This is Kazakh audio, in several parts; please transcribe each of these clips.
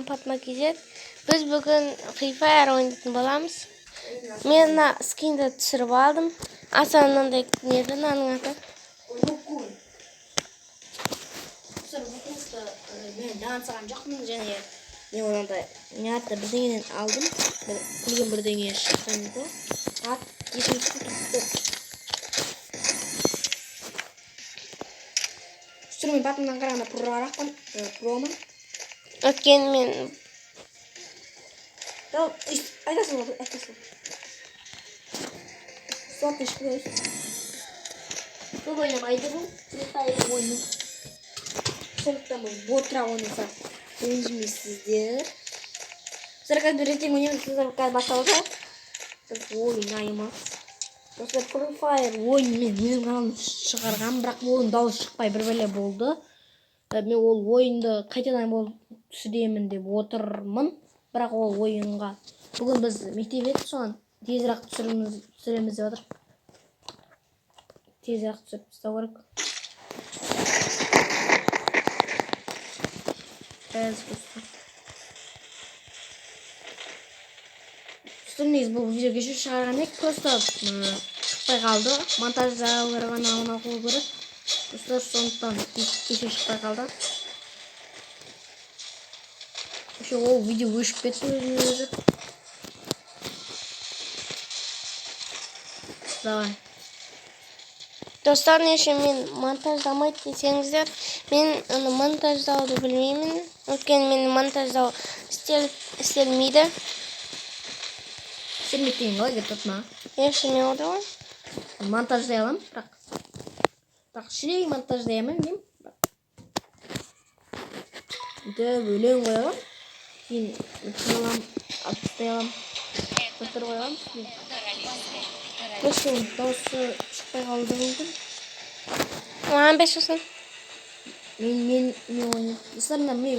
Fatma KZ. Biz bugün Free Fire oynayатын bolamız. Men skin'de düşürüp aldım. Asandan da neden anladı? Men dansagan jokmун jane. Men onda niyatta birden aldım. Bilgen birden çıkkan bu. At geçmişti tuttu. Sürümün batından qaraganda pro'rakman, pro'man. Ötken men Tamam, aytasın. Son pişiriyoruz. Bu oynamaydı bu. Free oyunu. Sonuçta bu botra oynasa. Rençmişsizdir. Sıra üretim oyunu sizler başladı. Oynayamaz. Dostlar Free Fire oyunu bizim kanalım çıkargan, бірақ bu oyun дауыс шықпай бір бәле болды. Мен ол ойынды қайтадан болып түсіремін деп отырмын. Бірақ ол ойынға бүгін біз мектеп еді, соған тезірек түсіреміз деп жатыр. Тезірек түсіріп тастау керек. Негізі бұл видео кеше шығарған ек, просто шықпай қалды. Монтаждағыларға ғана қою керек. Достар, сондықтан кеше шықпай қалды. Еще ол видео өшіп кетті өзі. Давай. Достар, неше мен монтаждамайды десеңіздер, мен оны монтаждауды білмеймін. Өйткені мен монтаждау істелмейді. Істелмейтін ғой, кетіп ма? Ешіме оды ғой. Монтаждай алам, бірақ шірей монтаждай амын деймін. Дөп өлең қойалам. Кейін алам, атыстай алам. Көтір қойалам. Көшін дауысы шықпай қалды мүмкін. 15 olsun. Мен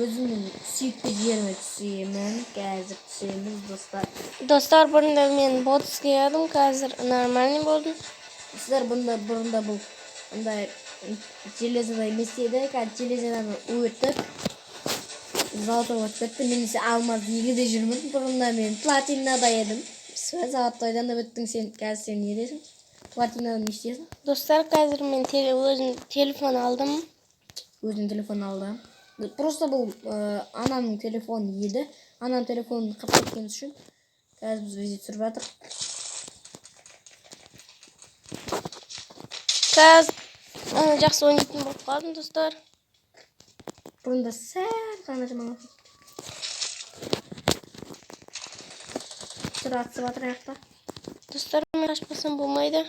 өзімнің сүйікті жеріме түсемін. Қазір түсеміз, достар. Достар, бұрында мен ботс келдім, қазір нормальный болдым. Достар, бұрында бұл железадай емес еді. Қазір железадан өтіп, золотой өтіп, мен алмаз егіде жүрмін. Бұрында мен платинада едім. Золотойдан да өттің, қазір сен не едесің? Платинадан не істесің? Достар, қазір мен өзім телефон алдым. Өзінің телефон алды. Просто бұл ананың телефон еді. Ананың телефонын қырып кеткен үшін. Қазір біз видео түсіріп жатыр. Қазір жақсы ойнайтын болып қалдым, достар. Бұрында сәл ғана жаман. Атысып жатыр аяқта. Достар, мен қашпасам болмайды.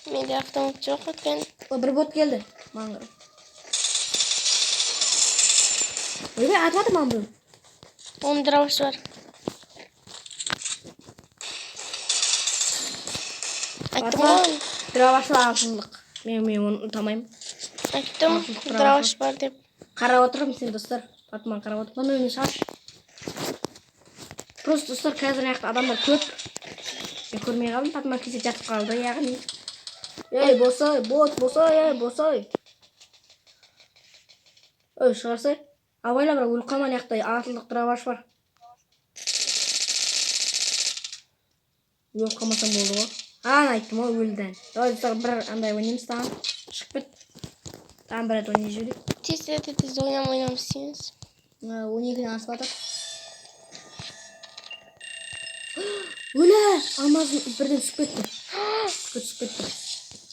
Менде автомат жоқ екен. Бір бот келді. Маңғыр. Öyle atmadım ben bunu. Onun dravası var. Atma. Dravası altınlık. Ben onu unutamayım. Attım. Dravası var deyip. Kara oturur musun dostlar? Fatma kara otur. Bana önü şaş. Просто dostlar қазір аяқта адамдар көп. Мен көрмей қалдым. Fatma kese жатып қалды, яғни. Ей, босай, босай. Ой, шығарсай. Абайла бірақ өліп қалман яқтай атылдық драваш бар. Өліп қалмасам болды ғой. Айттым ғой өлді. Давай достар, бір андай ойнаймыз тағы. Шығып кет. Тағы бір рет ойнай жіберейік. Тез ойнам істейміз. 12-ден асып жатыр. Өлі! Алмазым бірден түсіп кетті. Түсіп кетті.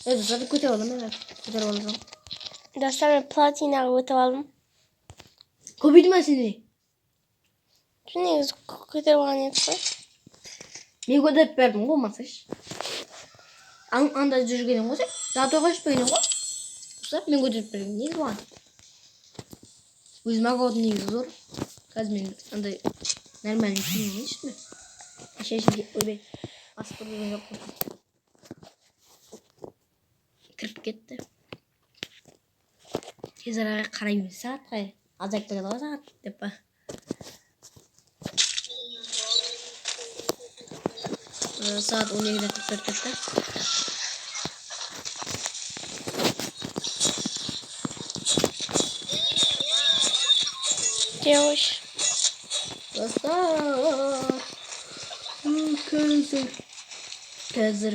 Достар, көтер алдым. Көтер алдым. Достар, мен платинаға өтіп алдым. Көбейді ма сені? Негізі көтеріп алған еді ғой. Мен көтеріп бердім ғой, масаш. Анда жүргенім ғой, затойға жүргенім ғой. Мен көтеріп берген негізі оған. Өзім ағаудың негізі зор. Қазір мен андай нормальный киіммен ішті. Шешімге өбей. Асып көрген жоқ. Кіріп кетті. Тез араға қараймын сағат қай. Azak da kadar saat depa. Saat 12:44'te. Yavaş. Dostlar. Қазір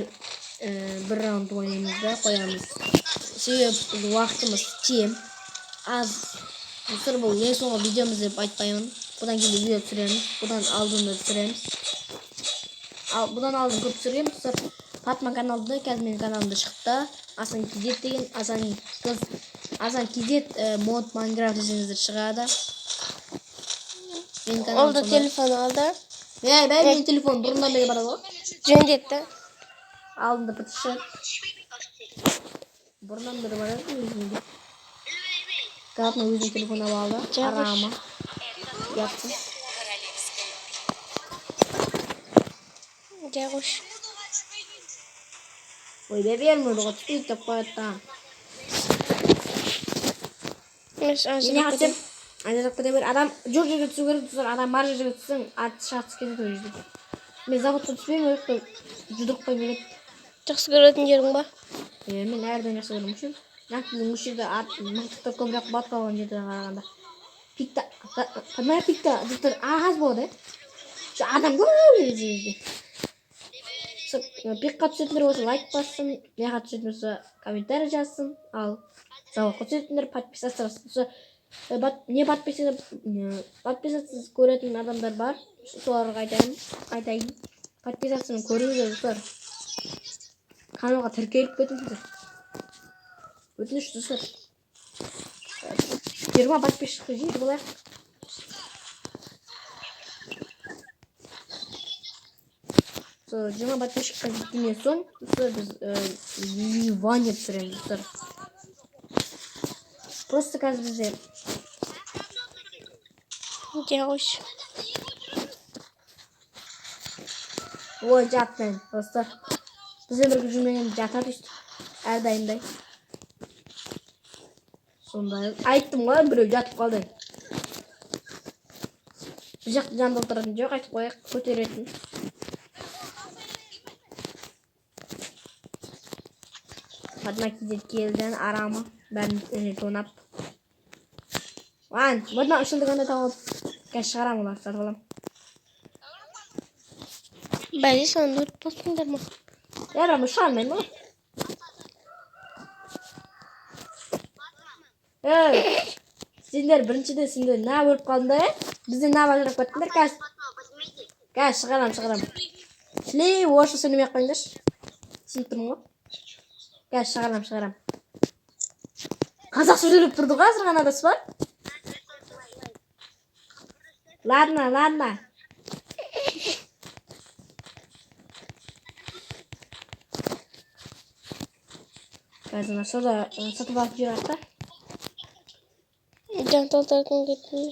bir раунд ойнаймыз да қоямыз. Себебі уақытымыз кем. Аз. Сыр бұл ең соңғы видеомыз деп айтпаймын. Бұдан кейін видео түсіреміз. Бұдан алдында түсіреміз. Бұдан алдын көп түсіреміз. Сыр Патма каналда, қазір менің каналымда шықты. Асан Кизет деген, Асан Кизет мод Майнкрафт десеңіздер шығады. Ол да телефон алды. Менің телефон бұрындан бері бар ғой. Жөндетті. Алдында бітіші. Бұрындан бері бар еді. Катна өзінің телефон алды. Арама. Yaptı. Жағыш. Ой, бермейді ғой. Түспейді деп қояды. Мен қатсем. Ана жақта да бір адам жоқ жерге түсу керек. Адам бар жерге түссең, аты шатыс кетеді ол жерде. Мен заводқа түспеймін, өйткені жұдырық қойып береді. Жақсы көретін жерің ба? Мен әрден жақсы көремін үшін. Нақтылың осы жерде мылтықтар көбірек бат қалған жерден қарағанда. Пикта, понимаю, пикта, аз болады. Адам көп жерде. Пикқа түсетіндер болса лайк бассын, меға түсетін болса комментарий жазсын, ал заводқа түсетіндер подписаться. Не подписаться көретін адамдар бар. Соларға айтайын. Подписацияны көріңіздер достар. Каналға тіркеліп кетіңіздер. Өтініш достар. 20 подписчикті жейді болайық. Сол 20 подписчикқа жеткен соң біз Ваня түсіреміз достар. Просто қазір бізде Жағыш. ой жаттайын достар. Бізбен бірге жүрмеген жатады işte. Әрдайымдай. Сондай. Айттым ғой, біреу жатып қалды. Біз жақты жанды отыратын жоқ, айтып қояйық, көтеретін. Патма Кизет келді, арама. Бәрін тонап. Бұдан ұшылдығында тауып, кәш шығарам олар, сатып алам. Бәлі соны өрт болсыңдар ма? Ярамы шығармайын ба? Сендер біріншіде сендер на өліп қалдыңдар, бізден на бажырап кеттіңдер, кәш шығарам. Шлей, ошы сөйлемей қойыңдар. Түсініп тұрмын ғой. Кәш шығарам. Қазақ сөйлеп тұрды ғой, азыр ғана адасы бар. Ладно. Қазір сода сатып алып жүреді. Жан толтыратын кетті.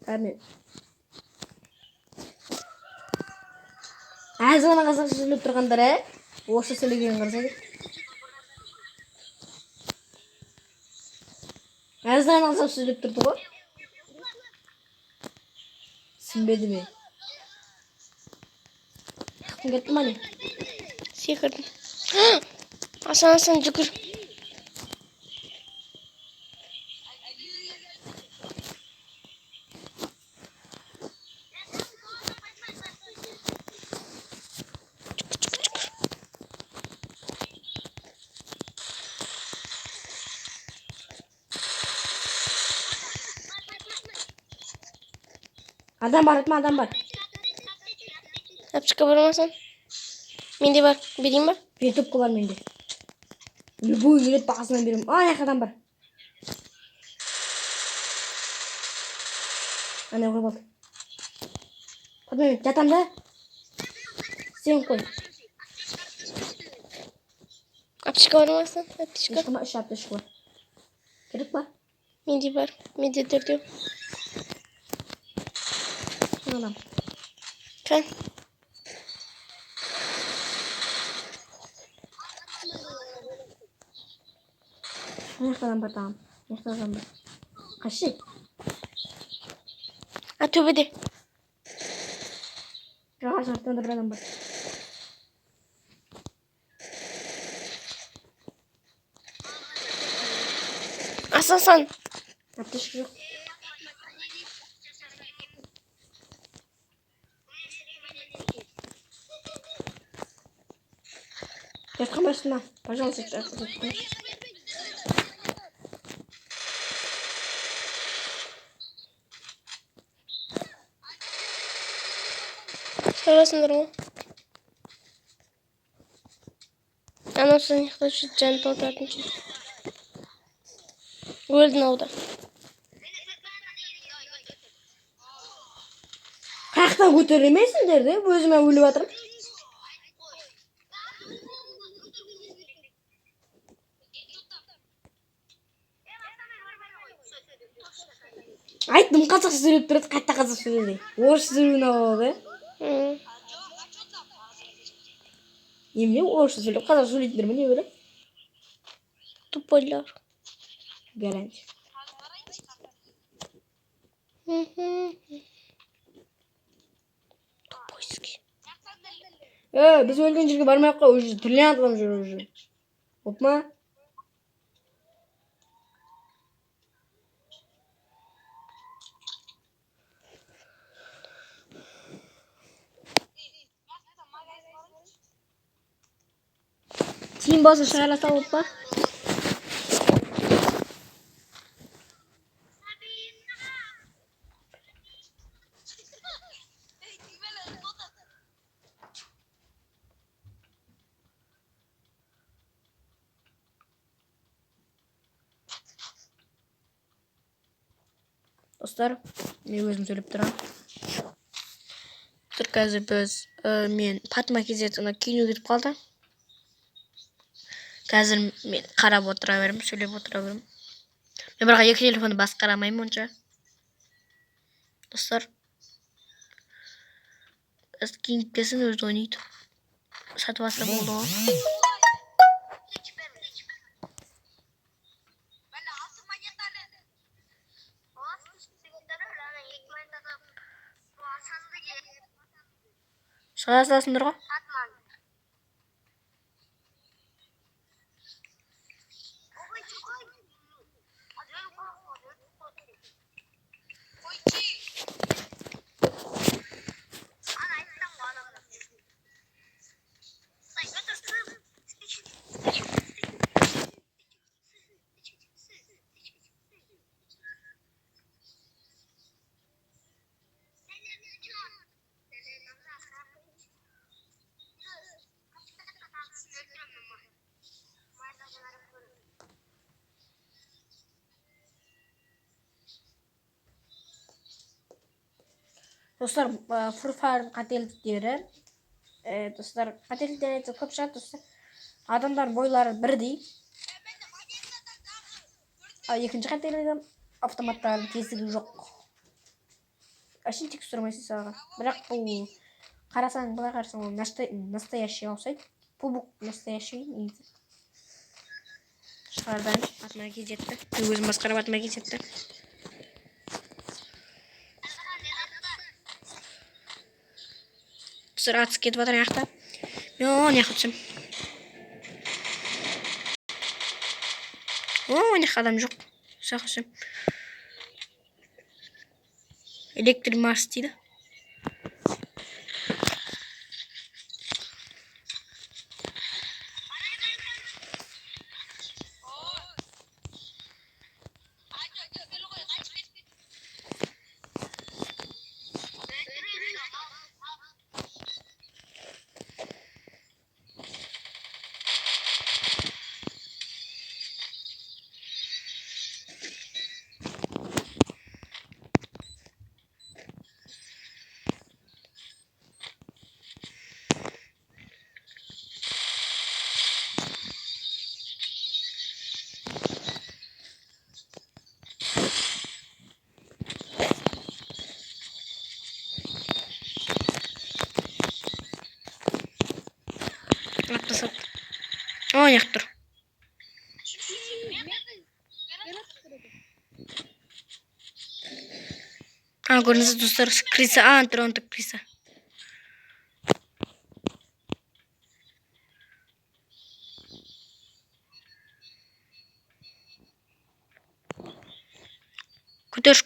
Әмін. Әзір ғана қазақ сөйлеп тұрғандар, орысша сөйлеген қарсайды. Әзір ғана қазақ сөйлеп тұрды ғой. Сінбеді ме? Қықтың кетті ма не? Секірдім. Асан жүгір. Адам бар. Апшыққа бармасын. Менде бар. Берейін ба? Ютубқа бар менде. Любой елет бағасынан берем. Аяқ адам бар. Ана қой болды. Қадмен, жатам да. Сен қой. Апшыққа бармасын. Апшыққа. Ешқыма үш апшық бар. Керек ба? Менде бар. Менде төртеу. Адам. Қан. Аяқтадан бар тағам. Аяқтадан бар. Қаши? Төбеде. Жаға жартында бір адам бар. Асан. Аптешкі жоқ. Жатқан басыма. Пожалуйста, жатқан. Sarasındır mı? Anasını yaklaşık can patlatın. Öldün orada. Қаяқтан көтерілмейсіңдер де, өзіме өліп жатырмын. Айттым, қазақша сөйлеп тұрады, қайта қазақша сөйледі. Орысша сөйлеуін алады. Hı. Немене орысша сөйлеп, қазақша сөйлейтіндер ме, не böyle? Tupollar. Гарантия. Tupolski. Біз өлген жерге бармай-ақ қой, уже тілінен атылып жүр уже. Боп ма? Тиім болса шығараса боп па? Достар, мен өзім сөйлеп тұрамын. Dur қазір біз мен Патма кезетіні күйіне кетіп қалды. Қазір мен қарап отыра беремін, сөйлеп отыра беремін. Мен бірақ екі телефонды басқарамаймын онша. Достар, біз киініп келсін өзі ойнайды. Сатып алса болды ғой. Шыға саласыңдар ғой. Достар, фурфардың қателіктері. Достар, қателіктер айтса көп шығады, достар. Адамдар бойлары бірдей. Екінші қателігі автоматтардың тесігі жоқ. Ашын тек сұрамайсың саған. Бірақ бұл қарасаң, былай қарасаң, ол настоящий ұқсайды. Пубук настоящий негізі. Шығардан атыма кезетті. Өзім басқарып атыма кезетті. Достар, атыс кетіп жатыр аяқта. Мен оң жаққа түсем. Оң жаққа адам жоқ. Жаққа түсем. Электр Марс дейді. Atlasat. Oң жақ тұр. Көрінісі достар, криса. Тұр, он тұр криса. Көтеш.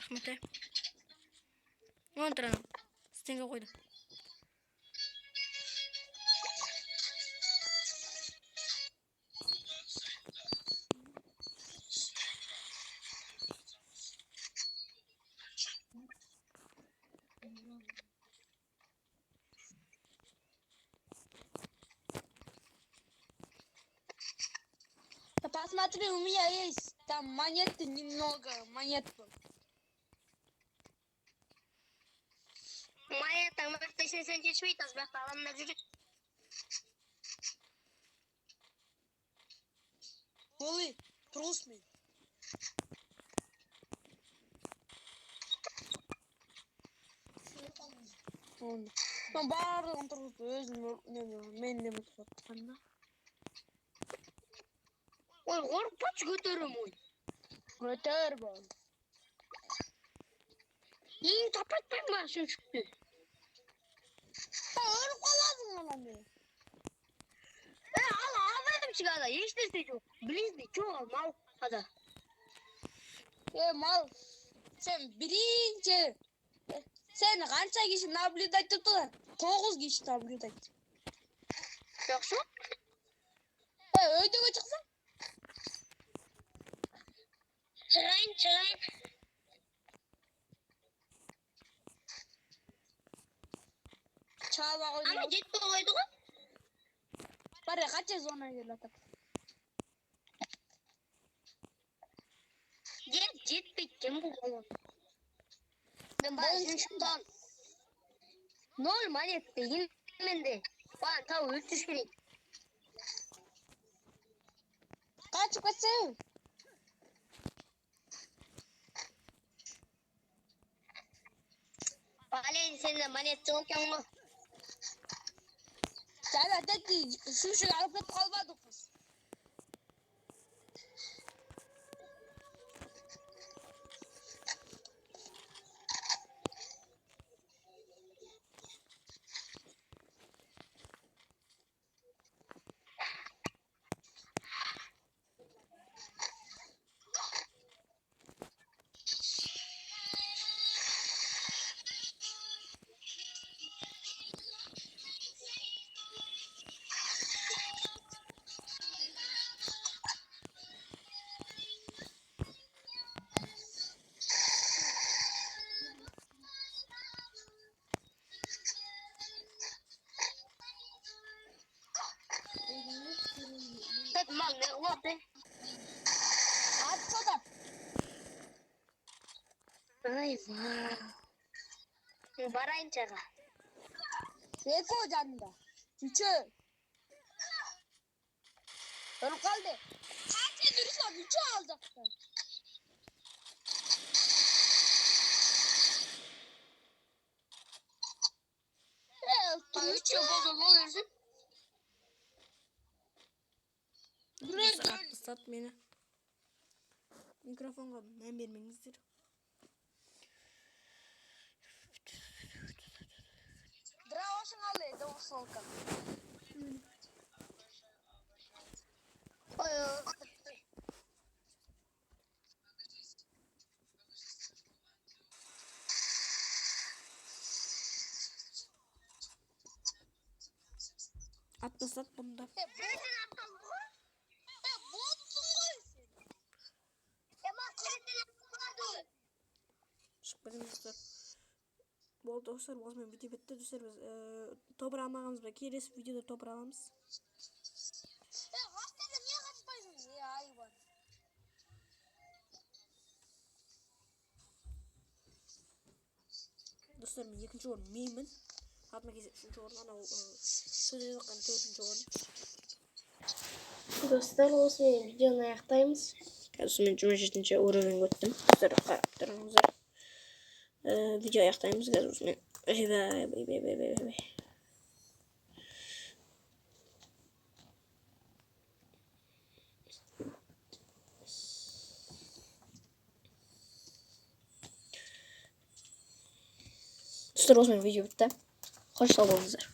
Rahmet ey. Montrana. Stenge koydum. Посмотри, у меня есть там монеты немного, монет. Maya tanımakta sen geçmeyi tasbih bağlamına жүрük. Ой, трус мен. Мен барлығын тұрғызып өзім мен неме тұтатқанда. Oy korkpaç götürüm oy. Götür бұл. Yiyin tapattan maaşın çıktı. Ölіп қаласың ана мен. Al almadım çıkada. Hiç de yok. Bilizdi çok mal kada. Мал, сен бірінші, сен қанша кеші наблюдать тұтты? 9 кеші наблюдать. Yoksa? Өйдеге шықсаң? Çıkayın. Çağla Ama қойдың. ciddi olaydı o. Бар, қанша зона келатыр? Jet bittim bu oğlum. Ben başını şundan. Normal etti. Yine de. Bana tavuğu 300 kere. Қанша көсеу? Balen sen de manet çok yanma. Жаңа тәтті шүшік алып кетіп қалмадық біз. Hep mal ne oldu? Атса да. Ay vay. Barayın çağa. Eko жанында. Үші. Өліп қалды. Қанша дұрыстап үші алдақты. Üç yıl bozulma olursun. Sat beni. Mikrofonga ben vermеңіздер. Драуышың алды, доғысылка. Oy. Atla sat bunu da. Nereden aptal bu? Bottun ғой сен. Ama nereden aptal? Шығып кетеміз достар. Болды достар, осымен видео бітті достар. Біз тобыр алмағанбыз ба? Келесі видеода тобыр аламыз. Қаштады, не қашпайсың? Айбар. Достар, мен екінші орын меймін. Fatma Gezi 3. orun, ana Söze Yokan 4. orun. Dostlar, осы videoni аяқтаймыз. Қазір мен 27. уровень өттім. Достар, қарап тұрыңыздар. Видео аяқтаймыз қазір осымен. Бай. Dostlar, осымен видео бітті. Қош сау болыңыздар.